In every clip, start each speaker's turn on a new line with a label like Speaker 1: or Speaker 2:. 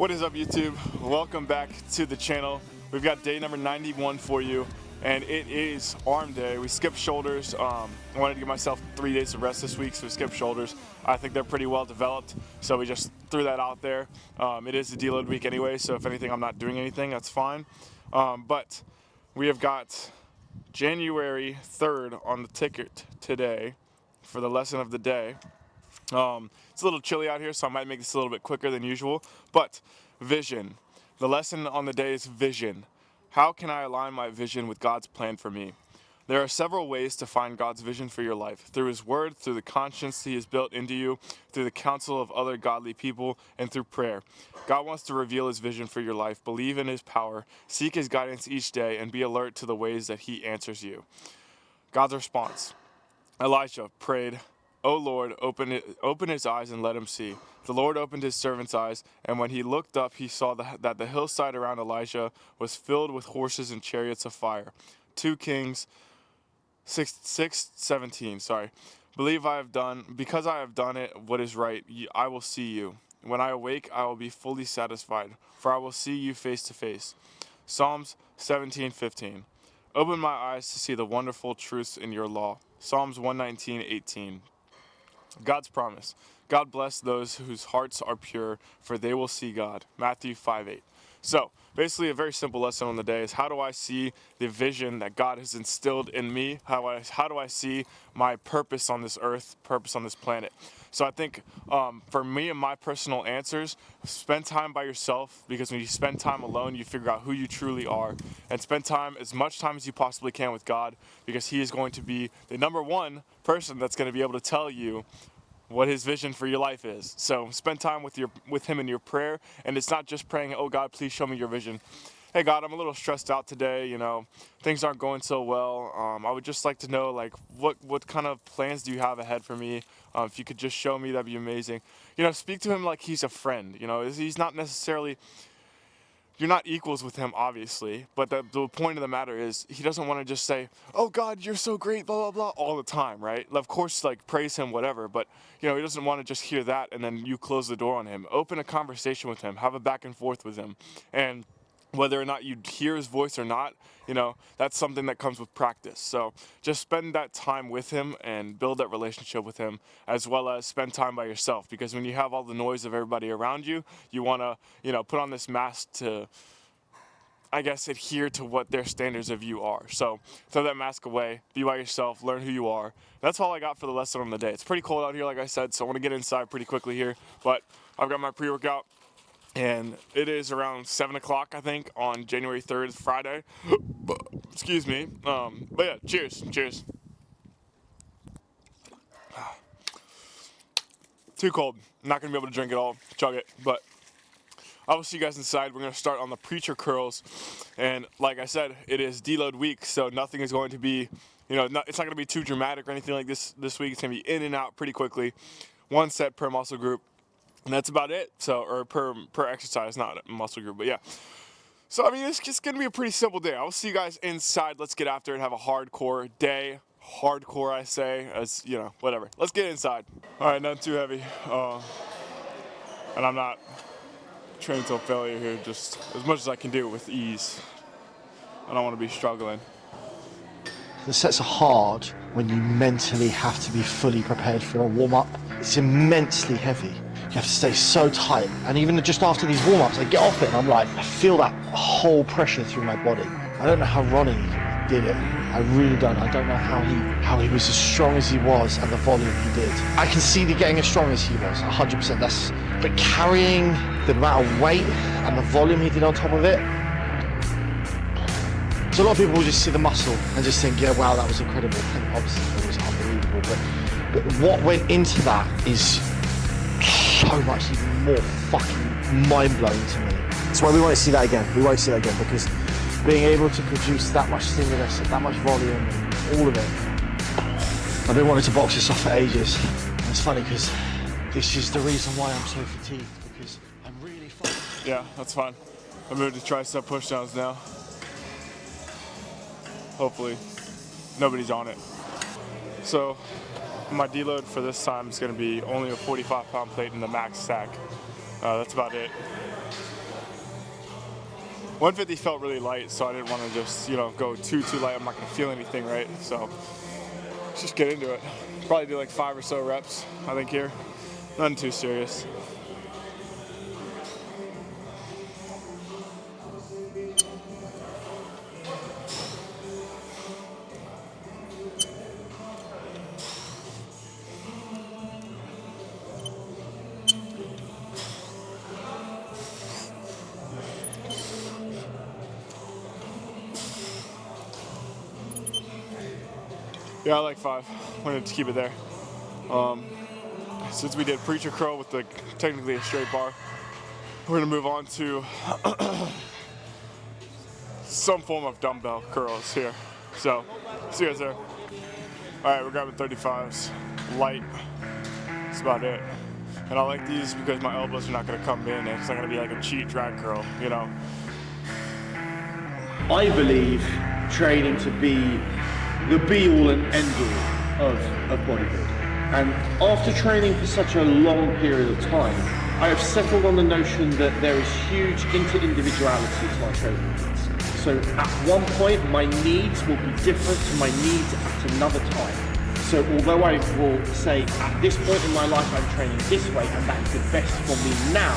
Speaker 1: What is up, YouTube? Welcome back to the channel. We've got day number 91 for you, and it is arm day. We skipped shoulders. I wanted to give myself 3 days of rest this week, so we skipped shoulders. I think they're pretty well developed, so we just threw that out there. It is a deload week anyway, so if anything, I'm not doing anything, that's fine. But we have got January 3rd on the ticket today for the lesson of the day. It's a little chilly out here, so I might make this a little bit quicker than usual, but vision. The lesson on the day is vision. How can I align my vision with God's plan for me? There are several ways to find God's vision for your life: through His Word, through the conscience He has built into you, through the counsel of other godly people, and through prayer. God wants to reveal His vision for your life. Believe in His power, seek His guidance each day, and be alert to the ways that He answers you. God's response. Elijah prayed, "O Lord, open his eyes and let him see." The Lord opened his servant's eyes, and when he looked up, he saw that the hillside around Elijah was filled with horses and chariots of fire. 2 Kings 6:17. Because I have done it what is right, I will see you. When I awake, I will be fully satisfied, for I will see you face to face. Psalms 17:15. Open my eyes to see the wonderful truths in your law. Psalms 119:18. God's promise. God bless those whose hearts are pure, for they will see God. Matthew 5:8. So, basically a very simple lesson on the day is, how do I see the vision that God has instilled in me? How do I see my purpose on this earth, purpose on this planet? So I think for me and my personal answers, spend time by yourself, because when you spend time alone, you figure out who you truly are, and spend time, as much time as you possibly can, with God, because He is going to be the number one person that's going to be able to tell you what His vision for your life is. So spend time with Him in your prayer, and it's not just praying, "Oh God, please show me your vision." "Hey God, I'm a little stressed out today, things aren't going so well. I would just like to know, like, what kind of plans do you have ahead for me? If you could just show me, that'd be amazing." Speak to Him like He's a friend. He's not necessarily, you're not equals with Him, obviously, but the point of the matter is, He doesn't want to just say, "Oh God, you're so great, blah, blah, blah," all the time, right? Of course, praise Him, whatever, but, He doesn't want to just hear that and then you close the door on Him. Open a conversation with Him, have a back and forth with Him, and whether or not you hear His voice or not, that's something that comes with practice. So just spend that time with Him and build that relationship with Him, as well as spend time by yourself, because when you have all the noise of everybody around you, you want to, put on this mask to, I guess, adhere to what their standards of you are. So throw that mask away, be by yourself, learn who you are. That's all I got for the lesson on the day. It's pretty cold out here, like I said, so I want to get inside pretty quickly here, but I've got my pre-workout, and it is around 7 o'clock, I think, on January 3rd, Friday. Excuse me. But yeah, cheers. Too cold. Not going to be able to drink it all, chug it, but I will see you guys inside. We're going to start on the preacher curls, and like I said, it is deload week, so nothing is going to be, it's not going to be too dramatic or anything like this week. It's going to be in and out pretty quickly. 1 set per muscle group. And that's about it. So, or per exercise, not a muscle group, but yeah. So, it's just going to be a pretty simple day. I'll see you guys inside. Let's get after it. Have a hardcore day. Hardcore, I say, as, whatever. Let's get inside. All right, not too heavy. And I'm not training till failure here, just as much as I can do with ease. I don't want to be struggling.
Speaker 2: The sets are hard when you mentally have to be fully prepared for a warm-up. It's immensely heavy. You have to stay so tight, and even just after these warm-ups, I get off it and I'm like, I feel that whole pressure through my body. I don't know how Ronnie did it. I really don't. I don't know how he was as strong as he was and the volume he did. I can see the getting as strong as he was, 100%. But carrying the amount of weight and the volume he did on top of it. So a lot of people will just see the muscle and just think, yeah, wow, that was incredible. And obviously it was unbelievable, but what went into that is so much even more fucking mind-blowing to me. That's why we want to see that again. We won't see that again, because being able to produce that much stimulus, that much volume, all of it. I've been wanting to box this off for ages. And it's funny because this is the reason why I'm so fatigued, because I'm really fucking...
Speaker 1: Yeah, that's fine. I'm moving to tricep pushdowns now. Hopefully nobody's on it. So My deload for this time is going to be only a 45-pound plate in the max stack. That's about it. 150 felt really light, so I didn't want to just, go too light. I'm not going to feel anything, right? So let's just get into it. Probably do like 5 or so reps, I think, here. Nothing too serious. Yeah, I like 5. Wanted to keep it there. Since we did preacher curl with technically a straight bar, we're gonna move on to some form of dumbbell curls here. So, see you guys there. All right, we're grabbing 35s, light. That's about it. And I like these because my elbows are not gonna come in, and it's not gonna be like a cheat drag curl,
Speaker 3: I believe training to be the be-all and end-all of bodybuilding. And after training for such a long period of time, I have settled on the notion that there is huge inter-individuality to my training needs. So at one point, my needs will be different to my needs at another time. So although I will say at this point in my life I'm training this way and that is the best for me now,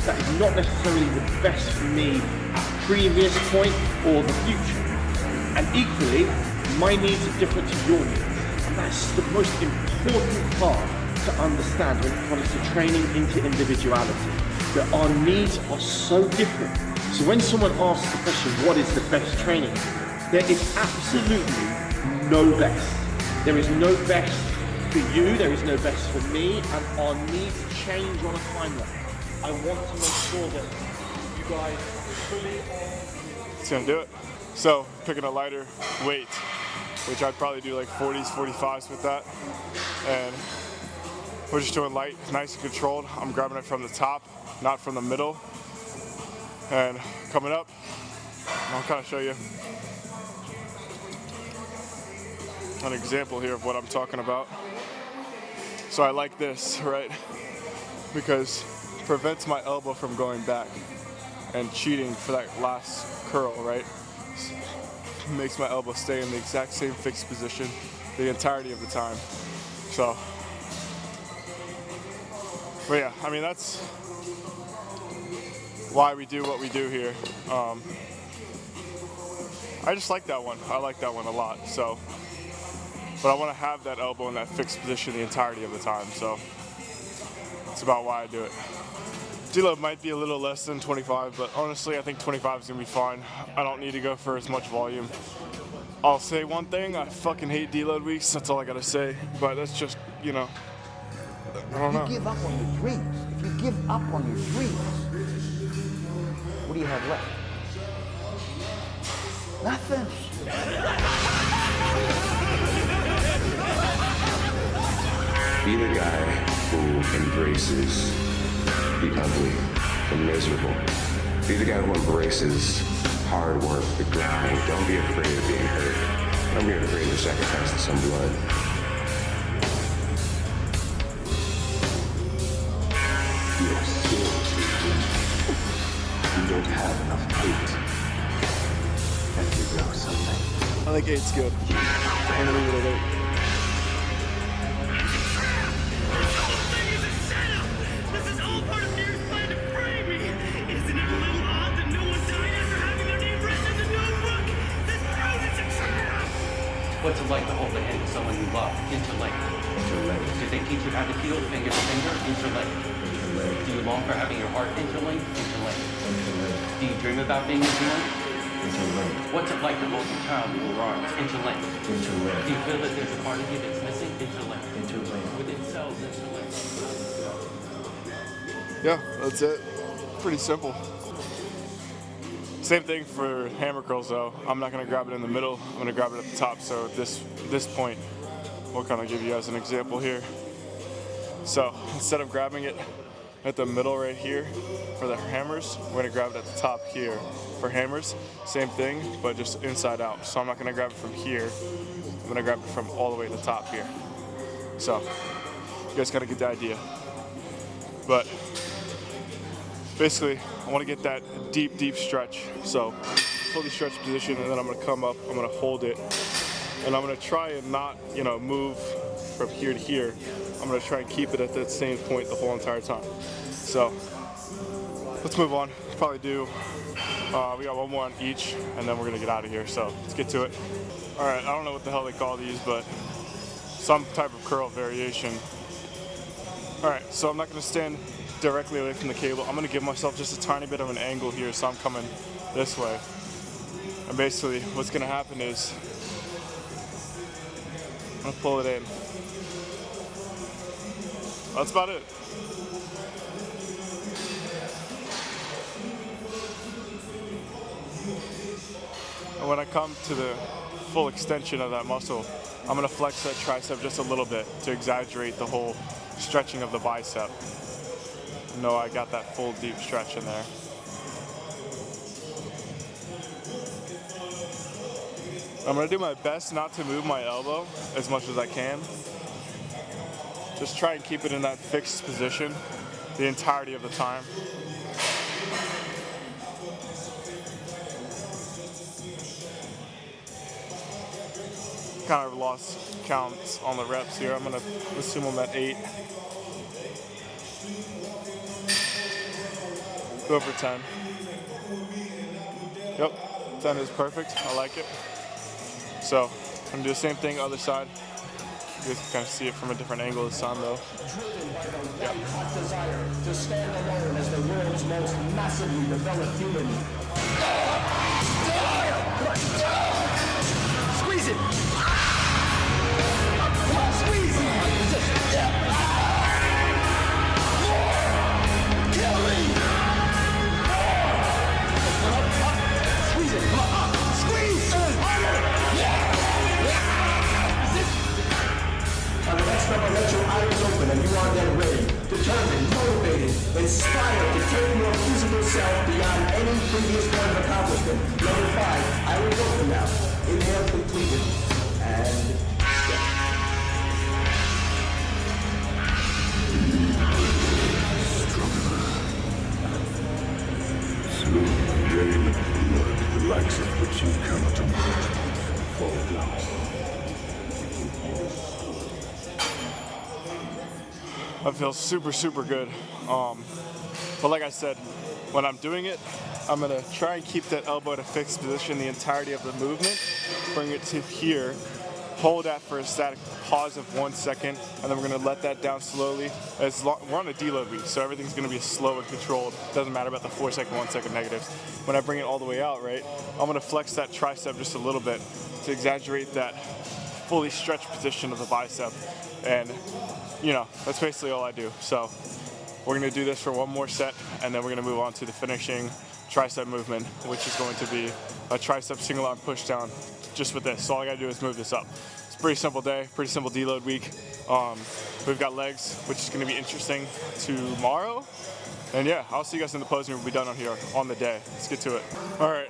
Speaker 3: that is not necessarily the best for me at a previous point or the future. And equally, my needs are different to your needs. And that's the most important part to understand when it comes to training into individuality. That our needs are so different. So when someone asks the question, what is the best training? There is absolutely no best. There is no best for you, there is no best for me, and our needs change on a timeline. I want to make sure that you guys are fully on.
Speaker 1: It's gonna do it. So, picking a lighter weight, which I'd probably do like 40s, 45s with that. And we're just doing light, nice and controlled. I'm grabbing it from the top, not from the middle. And coming up, I'll kind of show you an example here of what I'm talking about. So I like this, right? Because it prevents my elbow from going back and cheating for that last curl, right? Makes my elbow stay in the exact same fixed position the entirety of the time. So, but yeah, I mean, that's why we do what we do here. I just like that one. I like that one a lot. So, but I want to have that elbow in that fixed position the entirety of the time. So that's about why I do it. Deload might be a little less than 25, but honestly, I think 25 is gonna be fine. I don't need to go for as much volume. I'll say one thing, I fucking hate deload weeks, that's all I gotta say. But that's just, I don't know.
Speaker 4: If you give up on your dreams, what do you have left? Nothing.
Speaker 5: Be the guy who embraces the ugly, the miserable. Be the guy who embraces hard work, the grind. Don't be afraid of being hurt. Don't be afraid of sacrificing some blood. You're seriously weak. You don't have enough hate. Let you grow something.
Speaker 1: I think 8's good. I'm gonna leave it at 8.
Speaker 6: What's it like to hold the hand of someone you love? Interlink. Did they teach you how to feel finger to finger? Interlink. Do you long for having your heart interlinked? Interlink. Do you dream about being interlinked? What's it like to hold your child in your arms? Interlinked. Do you feel that there's a part of you that's missing? Interlinked. Within cells, interlinked.
Speaker 1: Yeah, that's it. Pretty simple. Same thing for hammer curls though. I'm not gonna grab it in the middle, I'm gonna grab it at the top. So at this point, we'll kind of give you guys an example here. So instead of grabbing it at the middle right here for the hammers, we're gonna grab it at the top here for hammers. Same thing, but just inside out. So I'm not gonna grab it from here, I'm gonna grab it from all the way to the top here. So you guys gotta get the idea. But basically, I want to get that deep stretch. So fully stretched position, and then I'm gonna come up, I'm gonna hold it, and I'm gonna try and not, move from here to here. I'm gonna try and keep it at that same point the whole entire time. So let's move on. Probably do, we got one more on each, and then we're gonna get out of here. So let's get to it. All right, I don't know what the hell they call these, but some type of curl variation. All right, so I'm not gonna stand directly away from the cable. I'm gonna give myself just a tiny bit of an angle here, so I'm coming this way. And basically, what's gonna happen is, I'm gonna pull it in. That's about it. And when I come to the full extension of that muscle, I'm gonna flex that tricep just a little bit to exaggerate the whole stretching of the bicep. No, I got that full deep stretch in there. I'm gonna do my best not to move my elbow as much as I can. Just try and keep it in that fixed position the entirety of the time. Kind of lost counts on the reps here. I'm gonna assume I'm at 8. Go for 10. Yep, 10 is perfect. I like it. So I'm gonna do the same thing other side. You guys can kind of see it from a different angle this time though.
Speaker 7: That hot desire to stand alone as the world's most massively developed human. Squeeze it! Come on, squeeze it! Kill me! Squeeze it! Come on! Squeeze! On the next number, let your eyes open and you are then ready, determined, motivated, inspired to take your physical self beyond any previous point of accomplishment. Number 5, I will go now. Inhale completed and step.
Speaker 8: Slow drain of blood, the likes of which you cannot imagine. Fall down.
Speaker 1: That feels super good. But like I said, when I'm doing it, I'm gonna try and keep that elbow at a fixed position the entirety of the movement. Bring it to here, hold that for a static pause of 1 second, and then we're gonna let that down slowly. We're on a deload week, so everything's gonna be slow and controlled. Doesn't matter about the 4 second, 1 second negatives. When I bring it all the way out, right, I'm gonna flex that tricep just a little bit to exaggerate that fully stretched position of the bicep. And that's basically all I do. So we're gonna do this for one more set, and then we're gonna move on to the finishing tricep movement, which is going to be a tricep single arm push down just with this. So all I gotta do is move this up. It's a pretty simple day, pretty simple deload week. We've got legs, which is gonna be interesting tomorrow. And yeah, I'll see you guys in the posing room. We'll be done on here on the day. Let's get to it. All right,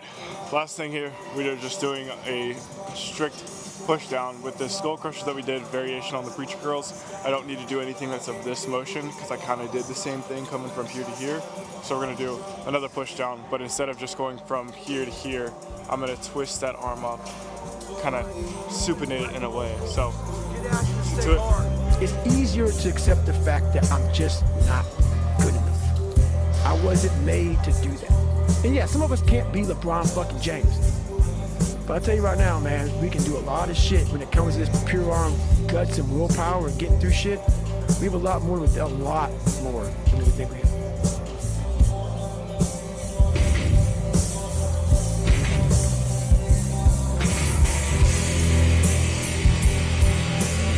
Speaker 1: last thing here, we are just doing a strict push down with the skull crusher that we did, variation on the preacher curls. I don't need to do anything that's of this motion because I kind of did the same thing coming from here to here. So we're gonna do another push down, but instead of just going from here to here, I'm gonna twist that arm up, kind of supinate it in a way. So let's do it.
Speaker 9: It's easier to accept the fact that I'm just not good enough. I wasn't made to do that. And yeah, some of us can't be LeBron fucking James. But I'll tell you right now, man, we can do a lot of shit when it comes to this pure arm guts and willpower and getting through shit. We have a lot more than we think we have.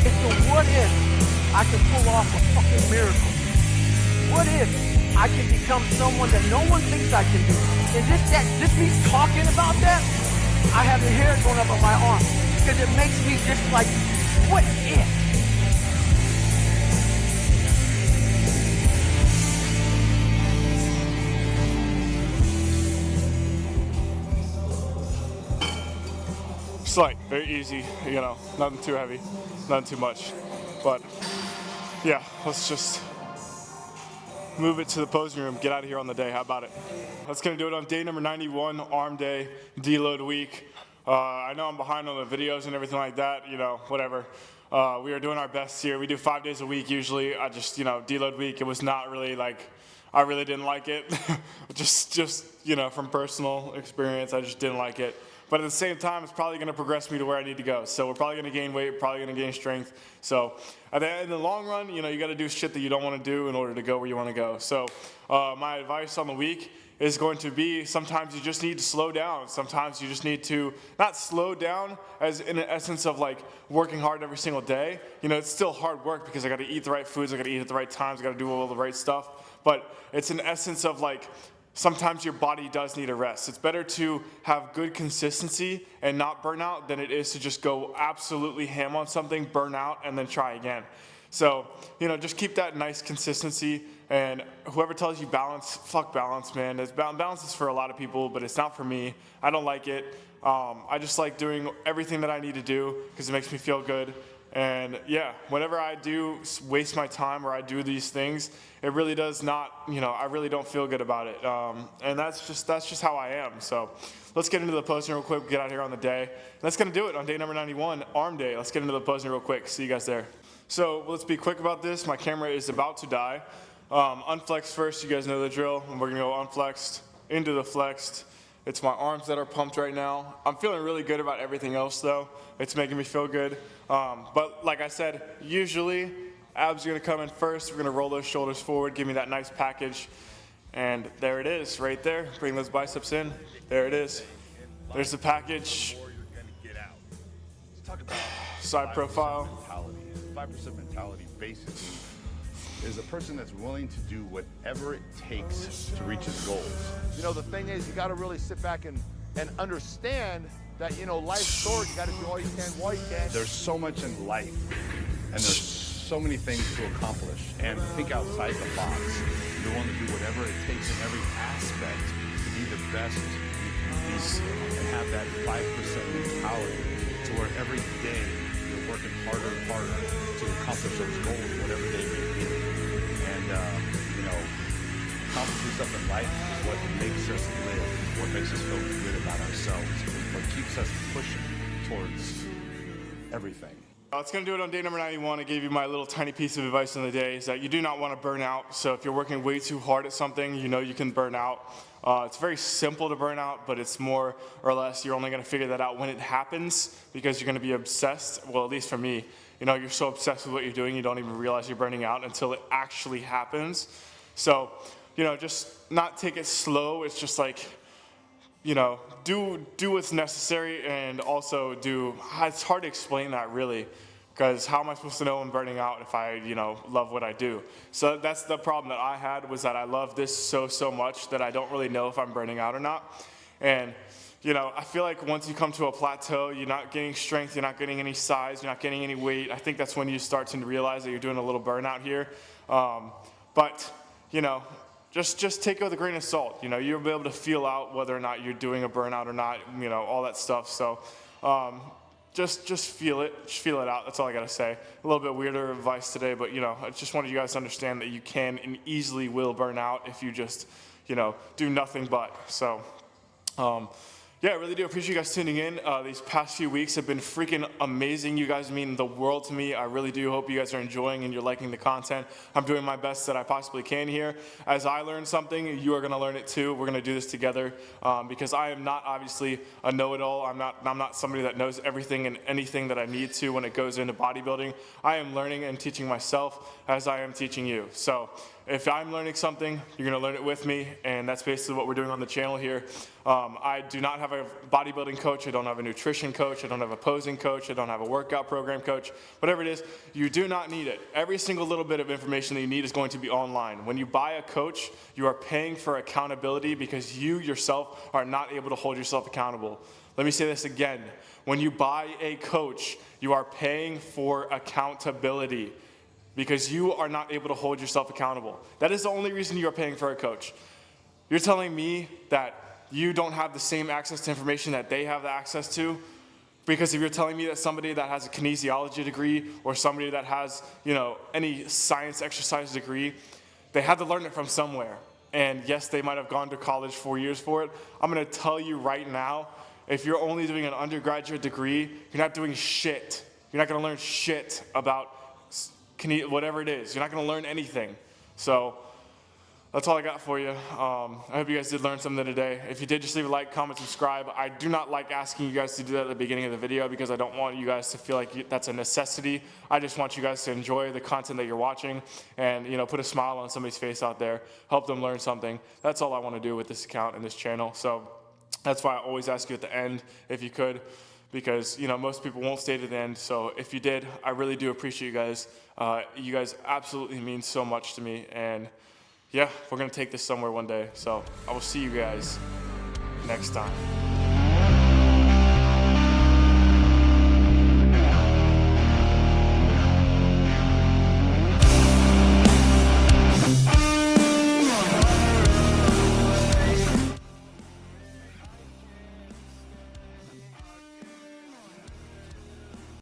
Speaker 10: So what if I can pull off a fucking miracle? What if I can become someone that no one thinks I can do? And just me talking about that, I have the hair going up on my arm because it makes me just like, what if?
Speaker 1: Just like very easy, nothing too heavy, nothing too much. But yeah, let's just move it to the posing room, get out of here on the day. How about it? That's gonna do it on day number 91, arm day, deload week. I know I'm behind on the videos and everything like that, whatever. We are doing our best here. We do 5 days a week usually. I just, deload week, it was not really like, I really didn't like it. just from personal experience, I just didn't like it. But at the same time, it's probably going to progress me to where I need to go. So we're probably going to gain weight, probably going to gain strength. So in the long run, you got to do shit that you don't want to do in order to go where you want to go. So my advice on the week is going to be sometimes you just need to slow down. Sometimes you just need to not slow down as in an essence of like working hard every single day. It's still hard work because I got to eat the right foods, I got to eat at the right times, I got to do all the right stuff. But it's an essence of like, sometimes your body does need a rest. It's better to have good consistency and not burn out than it is to just go absolutely ham on something, burn out, and then try again. So, just keep that nice consistency. And whoever tells you balance, fuck balance, man. Balance is for a lot of people, but it's not for me. I don't like it. I just like doing everything that I need to do because it makes me feel good. And yeah, whenever I do waste my time or I do these things, it really does not, I really don't feel good about it. And that's just how I am. So let's get into the posing real quick, get out here on the day. That's gonna do it on day number 91, arm day. Let's get into the posing real quick. See you guys there. So let's be quick about this. My camera is about to die. Unflexed first, you guys know the drill. And we're gonna go unflexed into the flexed. It's my arms that are pumped right now. I'm feeling really good about everything else though. It's making me feel good. But like I said, usually abs are gonna come in first. We're gonna roll those shoulders forward, give me that nice package. And there it is, right there. Bring those biceps in. There it is. There's the package. Side profile.
Speaker 11: 5% mentality basically is a person that's willing to do whatever it takes to reach his goals. The thing is, you got to really sit back and understand that, life's short. You got to do all you can while you can. There's so much in life, and there's so many things to accomplish. And think outside the box. You're willing to do whatever it takes in every aspect to be the best you can be, and have that 5% mentality to where every day you're working harder and harder to accomplish those goals, whatever they may be. And, accomplishing stuff in life is what makes us live, what makes us feel good about ourselves, what keeps us pushing towards everything.
Speaker 1: That's going to do it on day number 91. I gave you my little tiny piece of advice in the day is that you do not want to burn out. So if you're working way too hard at something, you can burn out. It's very simple to burn out, but it's more or less you're only going to figure that out when it happens because you're going to be obsessed. Well, at least for me, you're so obsessed with what you're doing, you don't even realize you're burning out until it actually happens. So, just not take it slow. It's just like, do what's necessary and also it's hard to explain that really, because how am I supposed to know I'm burning out if I, love what I do? So that's the problem that I had, was that I love this so much that I don't really know if I'm burning out or not. And, I feel like once you come to a plateau, you're not getting strength, you're not getting any size, you're not getting any weight. I think that's when you start to realize that you're doing a little burnout here. But, just take it with a grain of salt. You'll be able to feel out whether or not you're doing a burnout or not, all that stuff. So just feel it. Just feel it out. That's all I got to say. A little bit weirder advice today, but, I just wanted you guys to understand that you can and easily will burn out if you just, do nothing but. So, yeah, I really do appreciate you guys tuning in. These past few weeks have been freaking amazing. You guys mean the world to me. I really do hope you guys are enjoying and you're liking the content. I'm doing my best that I possibly can here. As I learn something, you are going to learn it too. We're going to do this together because I am not obviously a know-it-all. I'm not somebody that knows everything and anything that I need to when it goes into bodybuilding. I am learning and teaching myself as I am teaching you. So if I'm learning something, you're going to learn it with me, and that's basically what we're doing on the channel here. I do not have a bodybuilding coach. I don't have a nutrition coach. I don't have a posing coach. I don't have a workout program coach. Whatever it is, you do not need it. Every single little bit of information that you need is going to be online. When you buy a coach, you are paying for accountability because you yourself are not able to hold yourself accountable. Let me say this again. When you buy a coach, you are paying for accountability, because you are not able to hold yourself accountable. That is the only reason you are paying for a coach. You're telling me that you don't have the same access to information that they have the access to? Because if you're telling me that somebody that has a kinesiology degree or somebody that has, any science exercise degree, they had to learn it from somewhere. And yes, they might have gone to college 4 years for it. I'm gonna tell you right now, if you're only doing an undergraduate degree, you're not doing shit. You're not gonna learn shit about whatever it is. You're not gonna learn anything. So that's all I got for you. I hope you guys did learn something today. If you did, just leave a like, comment, subscribe. I do not like asking you guys to do that at the beginning of the video because I don't want you guys to feel like that's a necessity. I just want you guys to enjoy the content that you're watching and, put a smile on somebody's face out there, help them learn something. That's all I want to do with this account and this channel. So that's why I always ask you at the end if you could, because, most people won't stay to the end. So if you did, I really do appreciate you guys. You guys absolutely mean so much to me. And yeah, we're going to take this somewhere one day. So I will see you guys next time.